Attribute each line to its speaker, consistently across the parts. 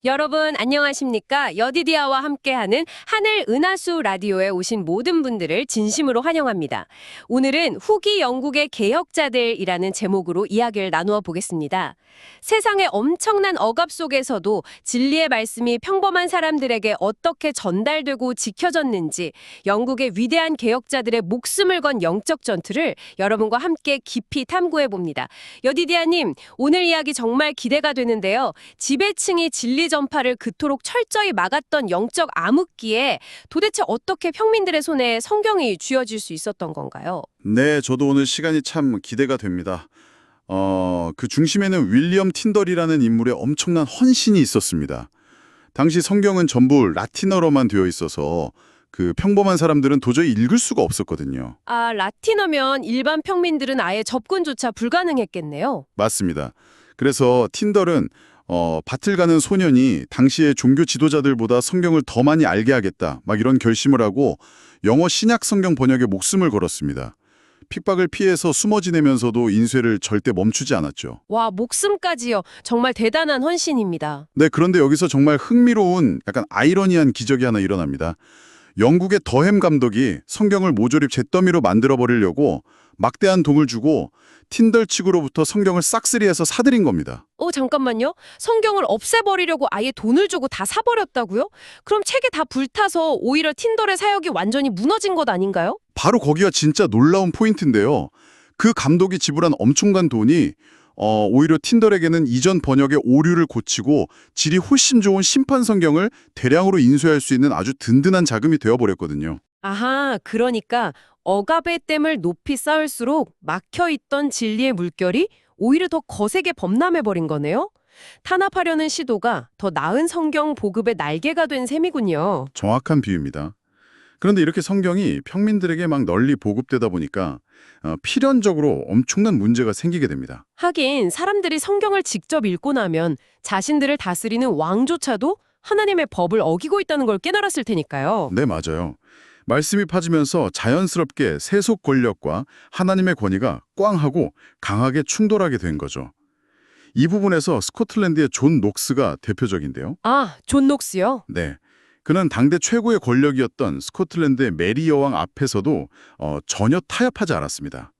Speaker 1: 여러분 안녕하십니까? 여디디아와 함께하는 하늘 은하수 라디오에 오신 모든 분들을 진심으로 환영합니다. 오늘은 후기 영국의 개혁자들이라는 제목으로 이야기를 나누어 보겠습니다. 세상의 엄청난 억압 속에서도 진리의 말씀이 평범한 사람들에게 어떻게 전달되고 지켜졌는지 영국의 위대한 개혁자들의 목숨을 건 영적 전투를 여러분과 함께 깊이 탐구해 봅니다. 여디디아님, 오늘 이야기 정말 기대가 되는데요. 지배층이 진리 전파를 그토록 철저히 막았던 영적 암흑기에 도대체 어떻게 평민들의 손에 성경이 쥐어질 수 있었던 건가요?
Speaker 2: 네, 저도 오늘 시간이 참 기대가 됩니다. 그 중심에는 윌리엄 틴덜이라는 인물의 엄청난 헌신이 있었습니다. 당시 성경은 전부 라틴어로만 되어 있어서 그 평범한 사람들은 도저히 읽을 수가 없었거든요.
Speaker 1: 아, 라틴어면 일반 평민들은 아예 접근조차 불가능했겠네요.
Speaker 2: 맞습니다. 그래서 틴덜은 밭을 가는 소년이 당시의 종교 지도자들보다 성경을 더 많이 알게 하겠다, 막 이런 결심을 하고 영어 신약 성경 번역에 목숨을 걸었습니다. 핍박을 피해서 숨어 지내면서도 인쇄를 절대 멈추지 않았죠.
Speaker 1: 와, 목숨까지요. 정말 대단한 헌신입니다.
Speaker 2: 네, 그런데 여기서 정말 흥미로운 약간 아이러니한 기적이 하나 일어납니다. 영국의 더햄 감독이 성경을 모조리 잿더미로 만들어버리려고 막대한 돈을 주고 틴덜 측으로부터 성경을 싹쓸이해서 사들인 겁니다.
Speaker 1: 잠깐만요. 성경을 없애버리려고 아예 돈을 주고 다 사버렸다고요? 그럼 책이 다 불타서 오히려 틴덜의 사역이 완전히 무너진 것 아닌가요?
Speaker 2: 바로 거기가 진짜 놀라운 포인트인데요. 그 감독이 지불한 엄청난 돈이 오히려 틴덜에게는 이전 번역의 오류를 고치고 질이 훨씬 좋은 심판 성경을 대량으로 인쇄할 수 있는 아주 든든한 자금이 되어버렸거든요.
Speaker 1: 아하, 그러니까 억압의 댐을 높이 쌓을수록 막혀있던 진리의 물결이 오히려 더 거세게 범람해버린 거네요? 탄압하려는 시도가 더 나은 성경 보급의 날개가 된 셈이군요.
Speaker 2: 정확한 비유입니다. 그런데 이렇게 성경이 평민들에게 막 널리 보급되다 보니까 필연적으로 엄청난 문제가 생기게 됩니다.
Speaker 1: 하긴 사람들이 성경을 직접 읽고 나면 자신들을 다스리는 왕조차도 하나님의 법을 어기고 있다는 걸 깨달았을 테니까요.
Speaker 2: 네, 맞아요. 말씀이 퍼지면서 자연스럽게 세속 권력과 하나님의 권위가 꽝하고 강하게 충돌하게 된 거죠. 이 부분에서 스코틀랜드의 존 녹스가 대표적인데요.
Speaker 1: 아, 존 녹스요?
Speaker 2: 네. 그는 당대 최고의 권력이었던 스코틀랜드의 메리 여왕 앞에서도 전혀 타협하지 않았습니다.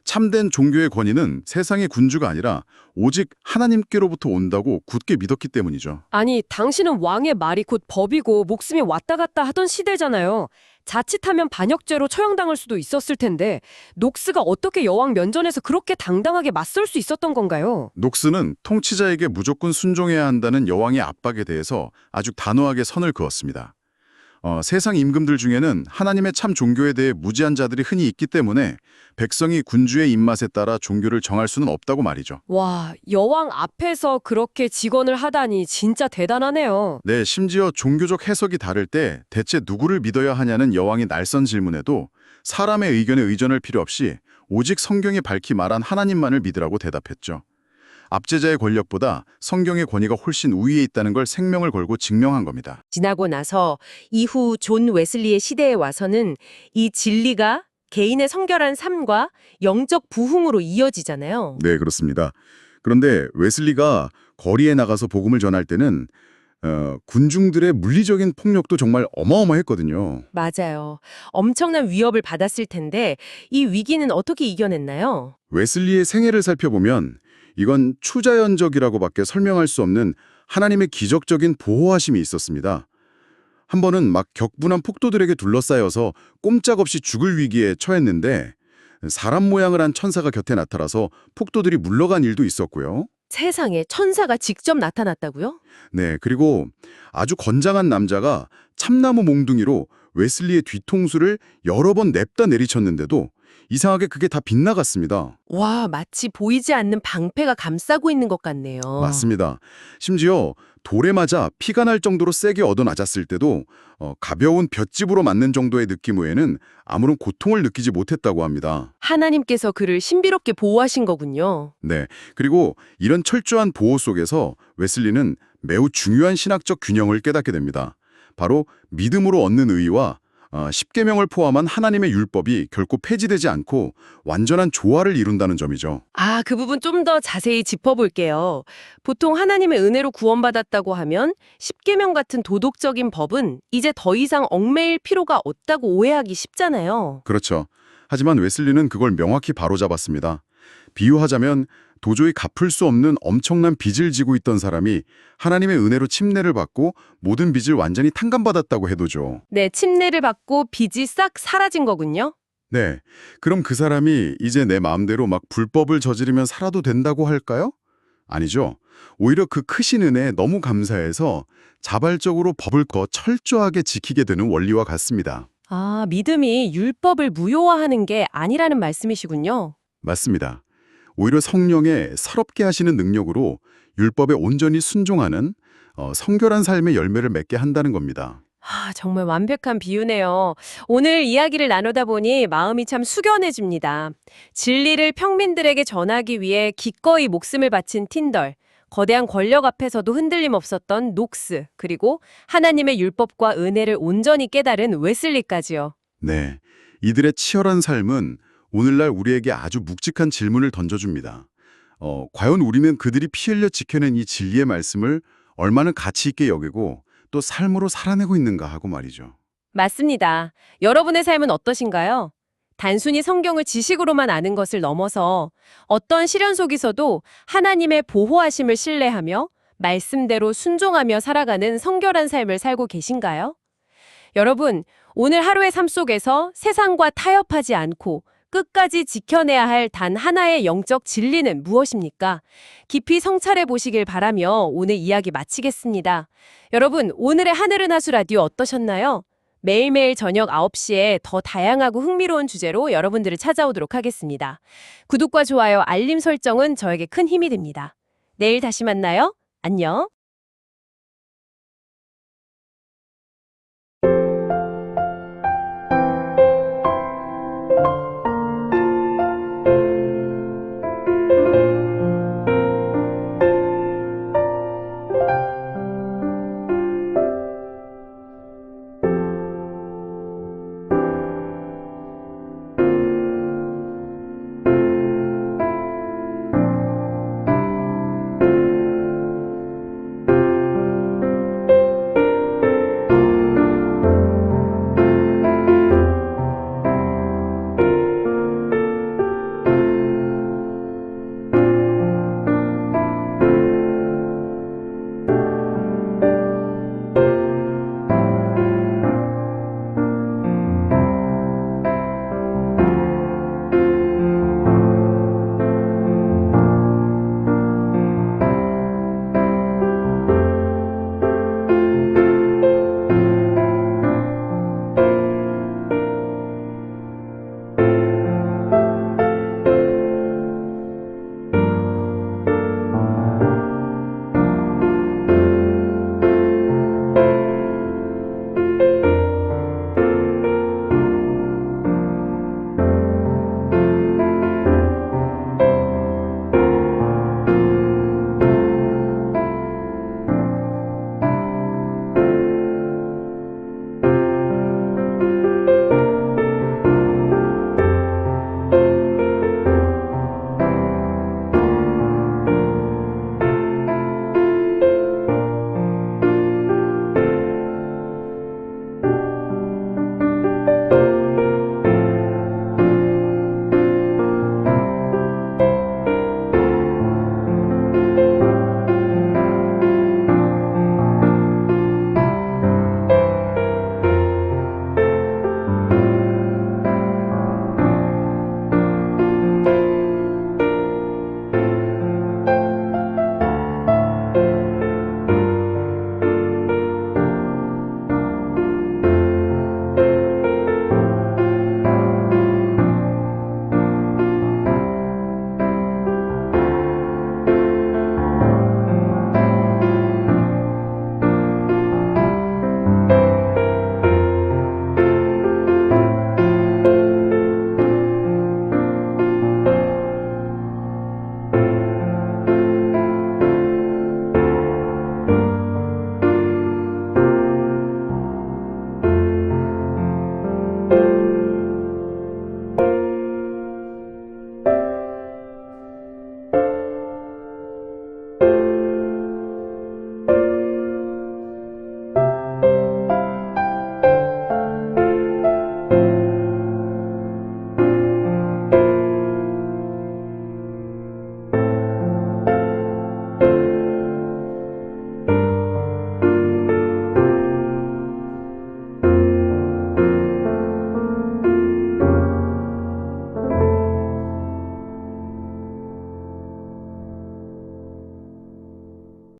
Speaker 2: 참된 종교의 권위는 세상의 군주가 아니라 오직 하나님께로부터 온다고 굳게 믿었기 때문이죠.
Speaker 1: 아니, 당신은 왕의 말이 곧 법이고 목숨이 왔다 갔다 하던 시대잖아요. 자칫하면 반역죄로 처형당할 수도 있었을 텐데 녹스가 어떻게 여왕 면전에서 그렇게 당당하게 맞설 수 있었던 건가요?
Speaker 2: 녹스는 통치자에게 무조건 순종해야 한다는 여왕의 압박에 대해서 아주 단호하게 선을 그었습니다. 세상 임금들 중에는 하나님의 참 종교에 대해 무지한 자들이 흔히 있기 때문에 백성이 군주의 입맛에 따라 종교를 정할 수는 없다고 말이죠.
Speaker 1: 와, 여왕 앞에서 그렇게 직언을 하다니 진짜 대단하네요.
Speaker 2: 네, 심지어 종교적 해석이 다를 때 대체 누구를 믿어야 하냐는 여왕의 날선 질문에도 사람의 의견에 의존할 필요 없이 오직 성경이 밝히 말한 하나님만을 믿으라고 대답했죠. 압제자의 권력보다 성경의 권위가 훨씬 우위에 있다는 걸 생명을 걸고 증명한 겁니다.
Speaker 1: 지나고 나서 이후 존 웨슬리의 시대에 와서는 이 진리가 개인의 성결한 삶과 영적 부흥으로 이어지잖아요.
Speaker 2: 네, 그렇습니다. 그런데 웨슬리가 거리에 나가서 복음을 전할 때는 군중들의 물리적인 폭력도 정말 어마어마했거든요.
Speaker 1: 맞아요. 엄청난 위협을 받았을 텐데 이 위기는 어떻게 이겨냈나요?
Speaker 2: 웨슬리의 생애를 살펴보면 이건 추자연적이라고밖에 설명할 수 없는 하나님의 기적적인 보호하심이 있었습니다. 한 번은 막 격분한 폭도들에게 둘러싸여서 꼼짝없이 죽을 위기에 처했는데 사람 모양을 한 천사가 곁에 나타나서 폭도들이 물러간 일도 있었고요.
Speaker 1: 세상에 천사가 직접 나타났다고요?
Speaker 2: 네, 그리고 아주 건장한 남자가 참나무 몽둥이로 웨슬리의 뒤통수를 여러 번 냅다 내리쳤는데도 이상하게 그게 다 빗나갔습니다.
Speaker 1: 와, 마치 보이지 않는 방패가 감싸고 있는 것 같네요.
Speaker 2: 맞습니다. 심지어 돌에 맞아 피가 날 정도로 세게 얻어맞았을 때도 가벼운 볏짚으로 맞는 정도의 느낌 외에는 아무런 고통을 느끼지 못했다고 합니다.
Speaker 1: 하나님께서 그를 신비롭게 보호하신 거군요.
Speaker 2: 네, 그리고 이런 철저한 보호 속에서 웨슬리는 매우 중요한 신학적 균형을 깨닫게 됩니다. 바로 믿음으로 얻는 의의와 십계명을 포함한 하나님의 율법이 결코 폐지되지 않고 완전한 조화를 이룬다는 점이죠.
Speaker 1: 아, 그 부분 좀 더 자세히 짚어볼게요. 보통 하나님의 은혜로 구원받았다고 하면 십계명 같은 도덕적인 법은 이제 더 이상 얽매일 필요가 없다고 오해하기 쉽잖아요.
Speaker 2: 그렇죠. 하지만 웨슬리는 그걸 명확히 바로잡았습니다. 비유하자면 도저히 갚을 수 없는 엄청난 빚을 지고 있던 사람이 하나님의 은혜로 침례를 받고 모든 빚을 완전히 탕감받았다고 해도죠.
Speaker 1: 네, 침례를 받고 빚이 싹 사라진 거군요.
Speaker 2: 네. 그럼 그 사람이 이제 내 마음대로 막 불법을 저지르면 살아도 된다고 할까요? 아니죠. 오히려 그 크신 은혜에 너무 감사해서 자발적으로 법을 더 철저하게 지키게 되는 원리와 같습니다.
Speaker 1: 아, 믿음이 율법을 무효화하는 게 아니라는 말씀이시군요.
Speaker 2: 맞습니다. 오히려 성령의 서럽게 하시는 능력으로 율법에 온전히 순종하는 성결한 삶의 열매를 맺게 한다는 겁니다.
Speaker 1: 아, 정말 완벽한 비유네요. 오늘 이야기를 나누다 보니 마음이 참 숙연해집니다. 진리를 평민들에게 전하기 위해 기꺼이 목숨을 바친 틴덜, 거대한 권력 앞에서도 흔들림 없었던 녹스, 그리고 하나님의 율법과 은혜를 온전히 깨달은 웨슬리까지요.
Speaker 2: 네, 이들의 치열한 삶은 오늘날 우리에게 아주 묵직한 질문을 던져줍니다. 과연 우리는 그들이 피 흘려 지켜낸 이 진리의 말씀을 얼마나 가치 있게 여기고 또 삶으로 살아내고 있는가 하고 말이죠.
Speaker 1: 맞습니다. 여러분의 삶은 어떠신가요? 단순히 성경을 지식으로만 아는 것을 넘어서 어떤 시련 속에서도 하나님의 보호하심을 신뢰하며 말씀대로 순종하며 살아가는 성결한 삶을 살고 계신가요? 여러분, 오늘 하루의 삶 속에서 세상과 타협하지 않고 끝까지 지켜내야 할 단 하나의 영적 진리는 무엇입니까? 깊이 성찰해 보시길 바라며 오늘 이야기 마치겠습니다. 여러분, 오늘의 하늘은 하수 라디오 어떠셨나요? 매일매일 저녁 9시에 더 다양하고 흥미로운 주제로 여러분들을 찾아오도록 하겠습니다. 구독과 좋아요, 알림 설정은 저에게 큰 힘이 됩니다. 내일 다시 만나요. 안녕.